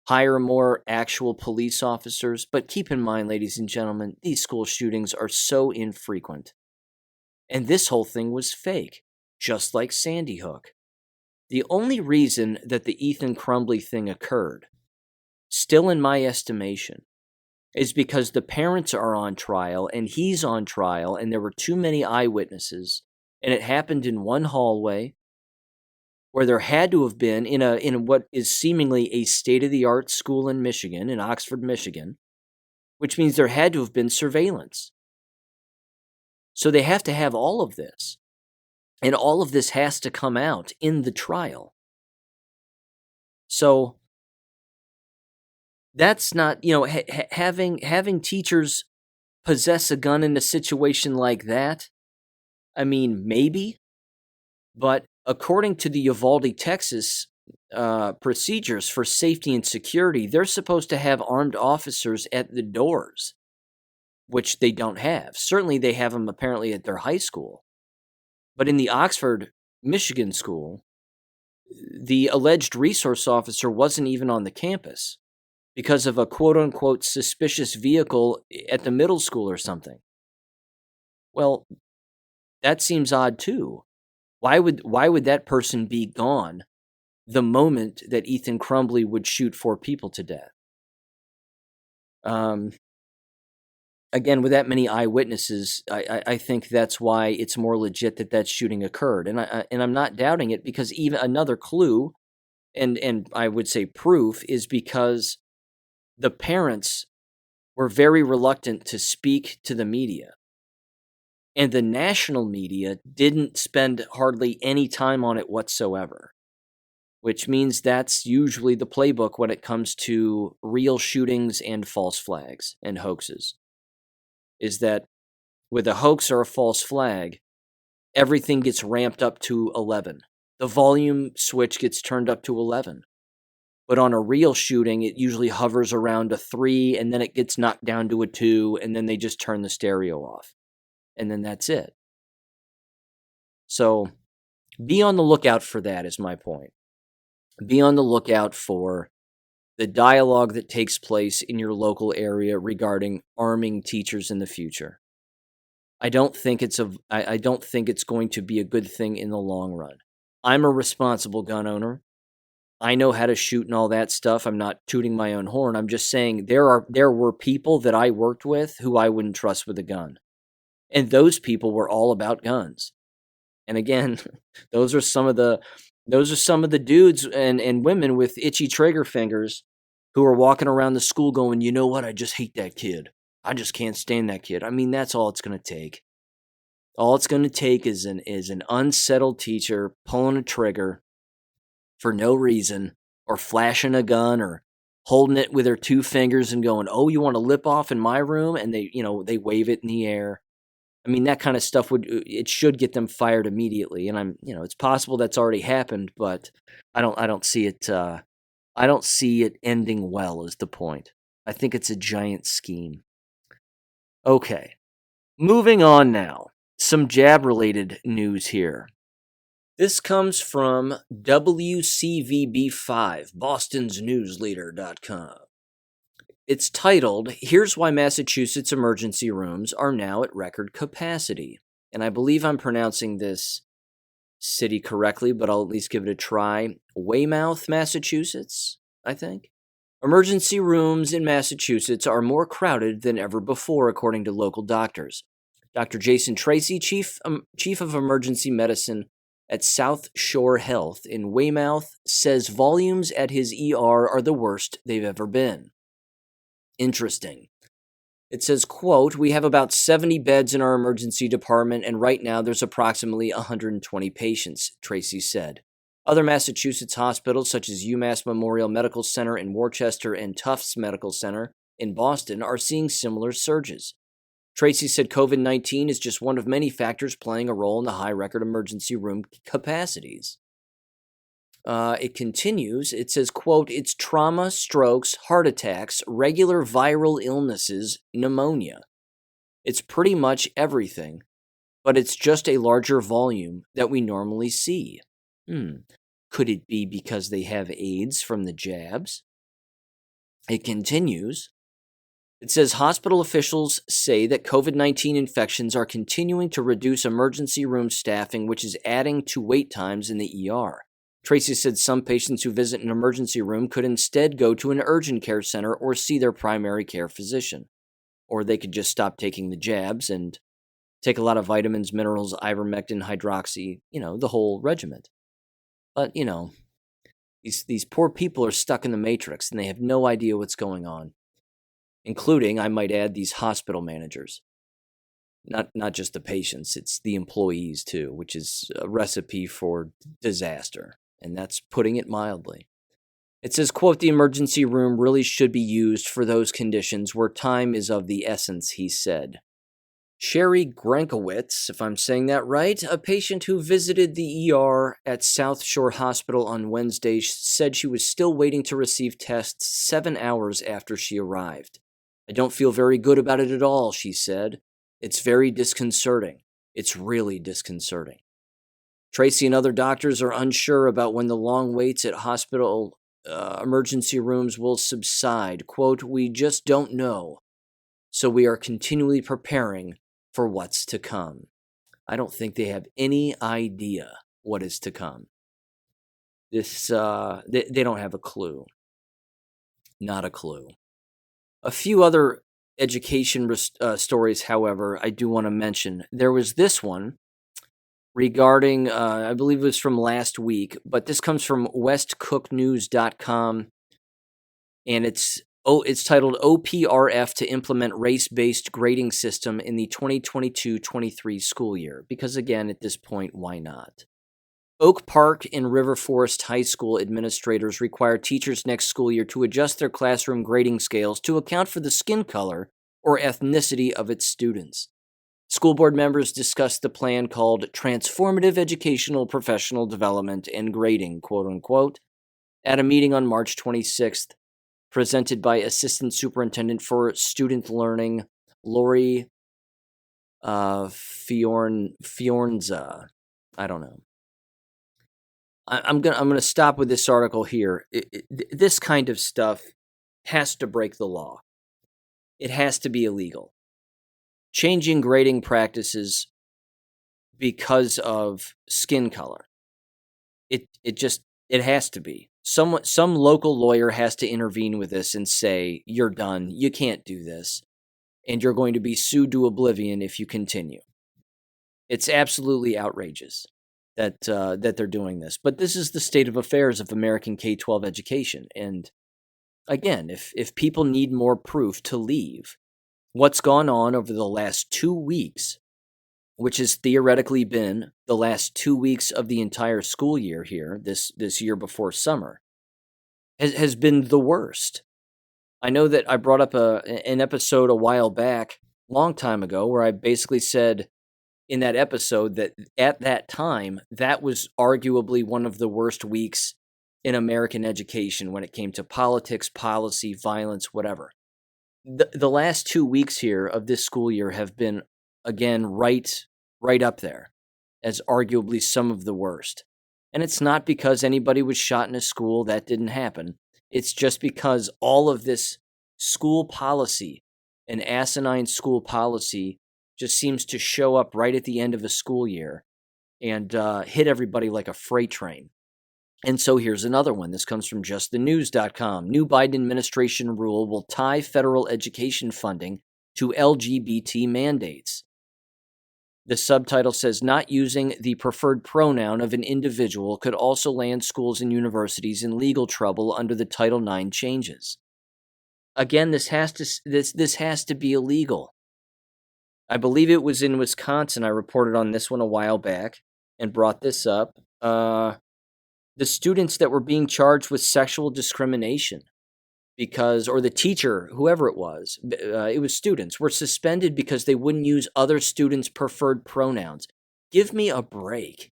Hire more actual police officers. But keep in mind, ladies and gentlemen, these school shootings are so infrequent. And this whole thing was fake, just like Sandy Hook. The only reason that the Ethan Crumbley thing occurred, still in my estimation, is because the parents are on trial and he's on trial and there were too many eyewitnesses and it happened in one hallway where there had to have been in what is seemingly a state-of-the-art school in Michigan, in Oxford, Michigan, which means there had to have been surveillance. So they have to have all of this. And all of this has to come out in the trial. So that's not, having teachers possess a gun in a situation like that. I mean, maybe, but according to the Uvalde, Texas procedures for safety and security, they're supposed to have armed officers at the doors, which they don't have. Certainly they have them apparently at their high school. But in the Oxford, Michigan school, the alleged resource officer wasn't even on the campus because of a quote-unquote suspicious vehicle at the middle school or something. Well, that seems odd too. Why would that person be gone the moment that Ethan Crumbley would shoot 4 people to death? Again, with that many eyewitnesses, I think that's why it's more legit that shooting occurred, and I'm not doubting it, because even another clue, and I would say proof, is because the parents were very reluctant to speak to the media, and the national media didn't spend hardly any time on it whatsoever, which means that's usually the playbook when it comes to real shootings and false flags and hoaxes. is that with a hoax or a false flag, everything gets ramped up to 11. The volume switch gets turned up to 11. But on a real shooting, it usually hovers around a 3, and then it gets knocked down to a 2, and then they just turn the stereo off. And then that's it. So be on the lookout for that, is my point. Be on the lookout for the dialogue that takes place in your local area regarding arming teachers in the future. I don't think it's going to be a good thing in the long run. I'm a responsible gun owner. I know how to shoot and all that stuff. I'm not tooting my own horn. I'm just saying there were people that I worked with who I wouldn't trust with a gun. And those people were all about guns. And again, those are some of the dudes and women with itchy trigger fingers who are walking around the school going, "You know what? I just hate that kid. I just can't stand that kid." I mean, that's all it's going to take. All it's going to take is an unsettled teacher pulling a trigger for no reason, or flashing a gun, or holding it with their 2 fingers and going, "Oh, you want to lip off in my room?" And they wave it in the air. I mean, that kind of stuff should get them fired immediately. And it's possible that's already happened, but I don't see it. I don't see it ending well, is the point. I think it's a giant scheme. Okay, moving on now. Some jab-related news here. This comes from WCVB5, bostonsnewsleader.com. It's titled, "Here's Why Massachusetts Emergency Rooms Are Now at Record Capacity." And I believe I'm pronouncing this city correctly, but I'll at least give it a try. Weymouth, Massachusetts, I think. Emergency rooms in Massachusetts are more crowded than ever before, according to local doctors. Dr. Jason Tracy, chief of emergency medicine at South Shore Health in Weymouth, says volumes at his ER are the worst they've ever been. Interesting. It says, quote, "We have about 70 beds in our emergency department, and right now there's approximately 120 patients," Tracy said. Other Massachusetts hospitals, such as UMass Memorial Medical Center in Worcester and Tufts Medical Center in Boston, are seeing similar surges. Tracy said COVID-19 is just one of many factors playing a role in the high record emergency room capacities. It continues. It says, quote, "It's trauma, strokes, heart attacks, regular viral illnesses, pneumonia. It's pretty much everything, but it's just a larger volume that we normally see. Could it be because they have AIDS from the jabs?" It continues. It says hospital officials say that COVID-19 infections are continuing to reduce emergency room staffing, which is adding to wait times in the ER. Tracy said some patients who visit an emergency room could instead go to an urgent care center or see their primary care physician. Or they could just stop taking the jabs and take a lot of vitamins, minerals, ivermectin, hydroxy, the whole regiment. But, these poor people are stuck in the matrix and they have no idea what's going on. Including, I might add, these hospital managers. Not just the patients, it's the employees too, which is a recipe for disaster. And that's putting it mildly. It says, quote, "The emergency room really should be used for those conditions where time is of the essence," he said. Sherry Grankowitz, if I'm saying that right, a patient who visited the ER at South Shore Hospital on Wednesday, said she was still waiting to receive tests 7 hours after she arrived. "I don't feel very good about it at all," she said. "It's very disconcerting. It's really disconcerting." Tracy and other doctors are unsure about when the long waits at hospital emergency rooms will subside. Quote, "We just don't know. So we are continually preparing for what's to come." I don't think they have any idea what is to come. They don't have a clue. Not a clue. A few other education stories, however, I do want to mention. There was this one regarding, I believe it was from last week, but this comes from westcooknews.com, and it's titled "OPRF to Implement Race-Based Grading System in the 2022-23 School Year," because again, at this point, why not? Oak Park and River Forest High School administrators require teachers next school year to adjust their classroom grading scales to account for the skin color or ethnicity of its students. School board members discussed the plan called Transformative Educational Professional Development and Grading, quote unquote, at a meeting on March 26th, presented by Assistant Superintendent for Student Learning, Lori Fiornza. I don't know. I'm gonna stop with this article here. This kind of stuff has to break the law. It has to be illegal. Changing grading practices because of skin color. It has to be. Some local lawyer has to intervene with this and say, you're done. You can't do this. And you're going to be sued to oblivion if you continue. It's absolutely outrageous that they're doing this. But this is the state of affairs of American K-12 education. And again, if people need more proof to leave, what's gone on over the last 2 weeks, which has theoretically been the last 2 weeks of the entire school year here, this year before summer, has been the worst. I know that I brought up an episode a while back, long time ago, where I basically said in that episode that at that time, that was arguably one of the worst weeks in American education when it came to politics, policy, violence, whatever. The last 2 weeks here of this school year have been, again, right up there as arguably some of the worst. And it's not because anybody was shot in a school. That didn't happen. It's just because all of this school policy and asinine school policy just seems to show up right at the end of a school year and hit everybody like a freight train. And so here's another one. This comes from justthenews.com. New Biden administration rule will tie federal education funding to LGBT mandates. The subtitle says, not using the preferred pronoun of an individual could also land schools and universities in legal trouble under the Title IX changes. Again, this has to be illegal. I believe it was in Wisconsin. I reported on this one a while back and brought this up. The students that were being charged with sexual discrimination or the teacher, whoever it was students, were suspended because they wouldn't use other students' preferred pronouns. Give me a break.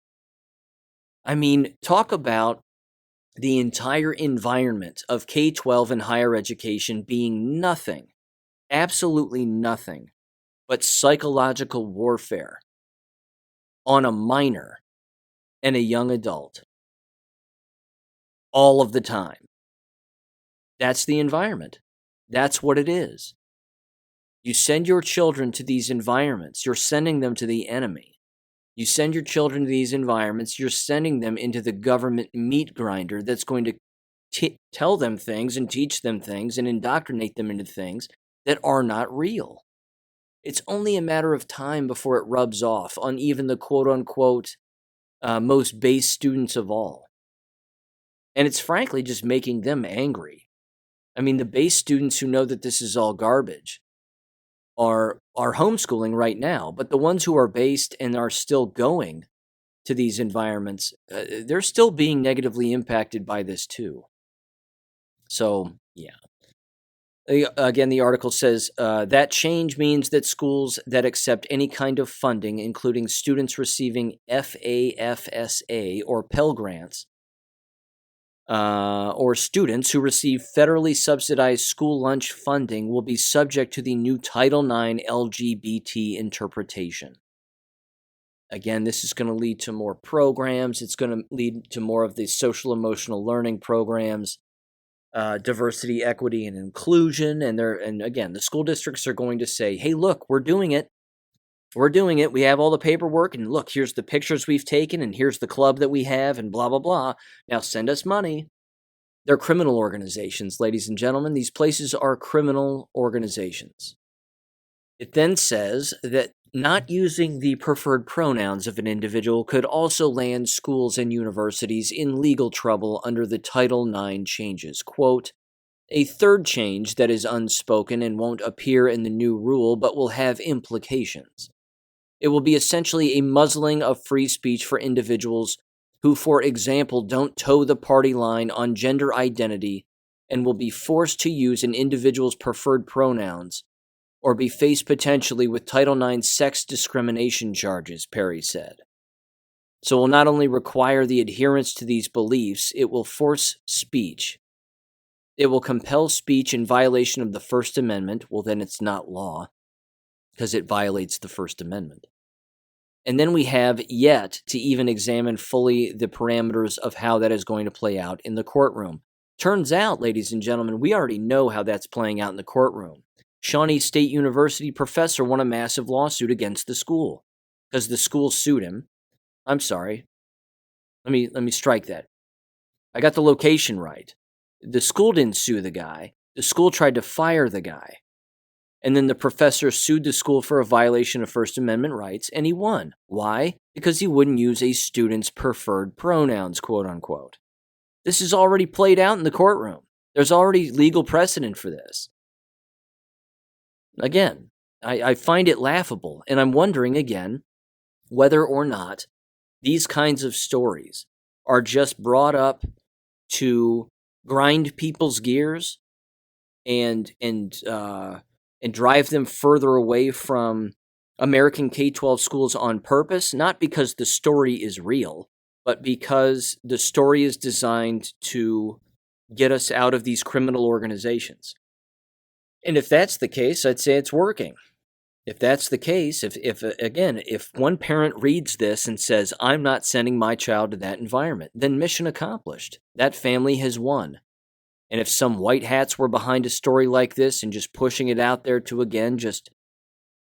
I mean, talk about the entire environment of K-12 and higher education being nothing, absolutely nothing, but psychological warfare on a minor and a young adult all of the time. That's the environment. That's what it is. You send your children to these environments, you're sending them to the enemy. You send your children to these environments, you're sending them into the government meat grinder that's going to tell them things and teach them things and indoctrinate them into things that are not real. It's only a matter of time before it rubs off on even the quote-unquote most base students of all. And it's frankly just making them angry. I mean, the base students who know that this is all garbage are homeschooling right now, but the ones who are based and are still going to these environments, they're still being negatively impacted by this too. So, yeah. Again, the article says that change means that schools that accept any kind of funding, including students receiving FAFSA or Pell Grants, or students who receive federally subsidized school lunch funding, will be subject to the new Title IX LGBT interpretation. Again, this is going to lead to more programs. It's going to lead to more of the social emotional learning programs, diversity, equity, and inclusion. And again, the school districts are going to say, hey, look, we're doing it. We're doing it. We have all the paperwork, and look, here's the pictures we've taken, and here's the club that we have, and blah, blah, blah. Now send us money. They're criminal organizations, ladies and gentlemen. These places are criminal organizations. It then says that not using the preferred pronouns of an individual could also land schools and universities in legal trouble under the Title IX changes. Quote, a third change that is unspoken and won't appear in the new rule but will have implications. It will be essentially a muzzling of free speech for individuals who, for example, don't toe the party line on gender identity and will be forced to use an individual's preferred pronouns or be faced potentially with Title IX sex discrimination charges, Perry said. So it will not only require the adherence to these beliefs, it will force speech. It will compel speech in violation of the First Amendment. Well, then it's not law, because it violates the First Amendment. And then we have yet to even examine fully the parameters of how that is going to play out in the courtroom. Turns out, ladies and gentlemen, we already know how that's playing out in the courtroom. Shawnee State University professor won a massive lawsuit against the school because the school sued him. I'm sorry. Let me strike that. I got the location right. The school didn't sue the guy. The school tried to fire the guy. And then the professor sued the school for a violation of First Amendment rights, and he won. Why? Because he wouldn't use a student's preferred pronouns, quote unquote. This is already played out in the courtroom. There's already legal precedent for this. Again, I find it laughable, and I'm wondering again whether or not these kinds of stories are just brought up to grind people's gears and drive them further away from American K-12 schools on purpose, not because the story is real, but because the story is designed to get us out of these criminal organizations. And if that's the case, I'd say it's working. If that's the case, if one parent reads this and says, I'm not sending my child to that environment, then mission accomplished. That family has won. And if some white hats were behind a story like this and just pushing it out there to, again, just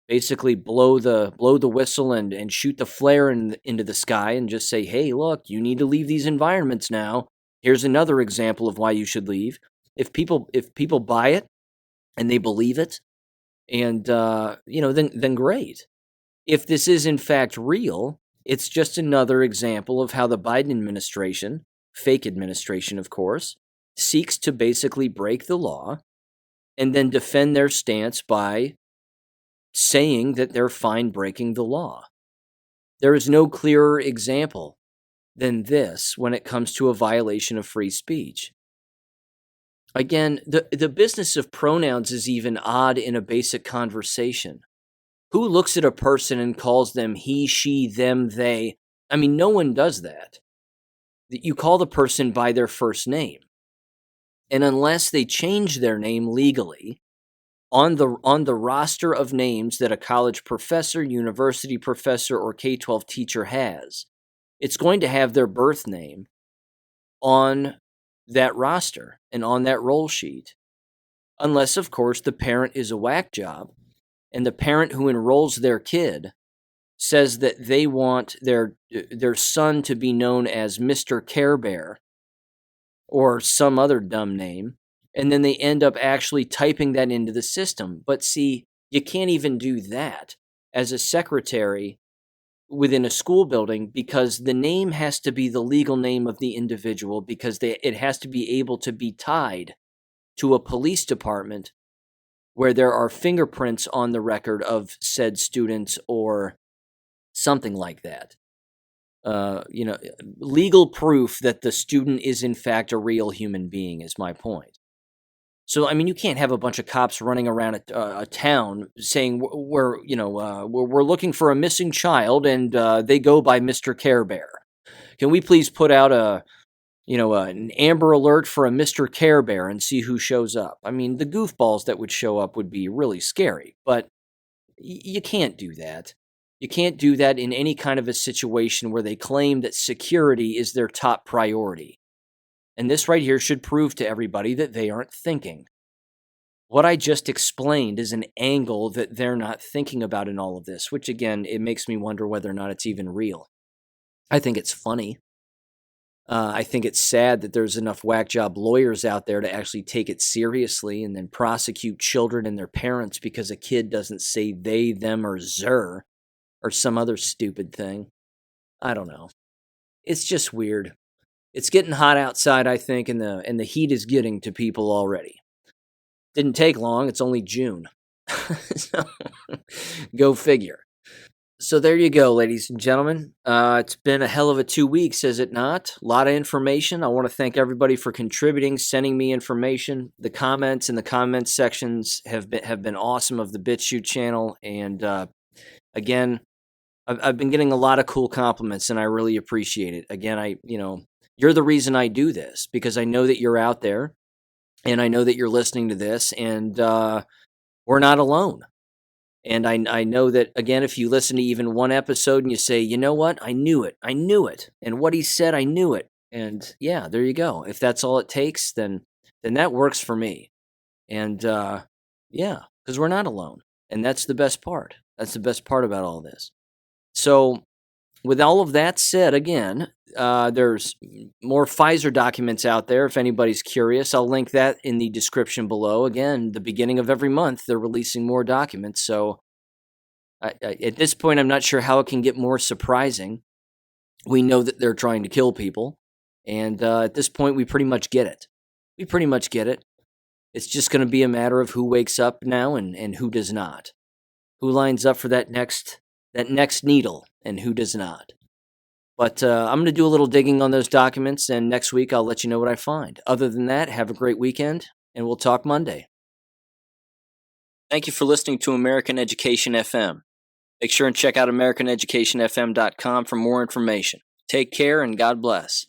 basically blow the whistle and shoot the flare into the sky and just say, hey, look, you need to leave these environments now. Here's another example of why you should leave. If people buy it and they believe it, and then great. If this is in fact real, it's just another example of how the Biden administration, fake administration of course, seeks to basically break the law and then defend their stance by saying that they're fine breaking the law. There is no clearer example than this when it comes to a violation of free speech. Again, the business of pronouns is even odd in a basic conversation. Who looks at a person and calls them he, she, them, they? I mean, no one does that. You call the person by their first name. And unless they change their name legally, on the roster of names that a college professor, university professor, or K-12 teacher has, it's going to have their birth name on that roster and on that roll sheet. Unless, of course, the parent is a whack job and the parent who enrolls their kid says that they want their son to be known as Mr. Care Bear or some other dumb name, and then they end up actually typing that into the system. But see, you can't even do that as a secretary within a school building because the name has to be the legal name of the individual because it has to be able to be tied to a police department where there are fingerprints on the record of said students or something like that. Legal proof that the student is in fact a real human being is my point. So, I mean, you can't have a bunch of cops running around a town saying we're looking for a missing child and they go by Mr. Care Bear. Can we please put out an Amber Alert for a Mr. Care Bear and see who shows up? I mean, the goofballs that would show up would be really scary, but you can't do that. You can't do that in any kind of a situation where they claim that security is their top priority. And this right here should prove to everybody that they aren't thinking. What I just explained is an angle that they're not thinking about in all of this, which again, it makes me wonder whether or not it's even real. I think it's funny. I think it's sad that there's enough whack job lawyers out there to actually take it seriously and then prosecute children and their parents because a kid doesn't say they, them, or zer, or some other stupid thing. I don't know. It's just weird. It's getting hot outside, I think, and the heat is getting to people already. Didn't take long. It's only June. So, go figure. So there you go, ladies and gentlemen. It's been a hell of a 2 weeks, is it not? A lot of information. I want to thank everybody for contributing, sending me information. The comments in the comment sections have been awesome of the BitChute channel, and again, I've been getting a lot of cool compliments, and I really appreciate it. Again, you're the reason I do this, because I know that you're out there, and I know that you're listening to this, and we're not alone. And I know that, again, if you listen to even one episode and you say, you know what, I knew it. And what he said, I knew it. And yeah, there you go. If that's all it takes, then that works for me. And yeah, because we're not alone. And that's the best part. That's the best part about all this. So with all of that said, again, there's more Pfizer documents out there if anybody's curious. I'll link that in the description below. Again, the beginning of every month, they're releasing more documents. So at this point, I'm not sure how it can get more surprising. We know that they're trying to kill people. And at this point, we pretty much get it. It's just going to be a matter of who wakes up now and who does not. Who lines up for that next needle and who does not. But I'm going to do a little digging on those documents, and next week I'll let you know what I find. Other than that, have a great weekend, and we'll talk Monday. Thank you for listening to American Education FM. Make sure and check out AmericanEducationFM.com for more information. Take care, and God bless.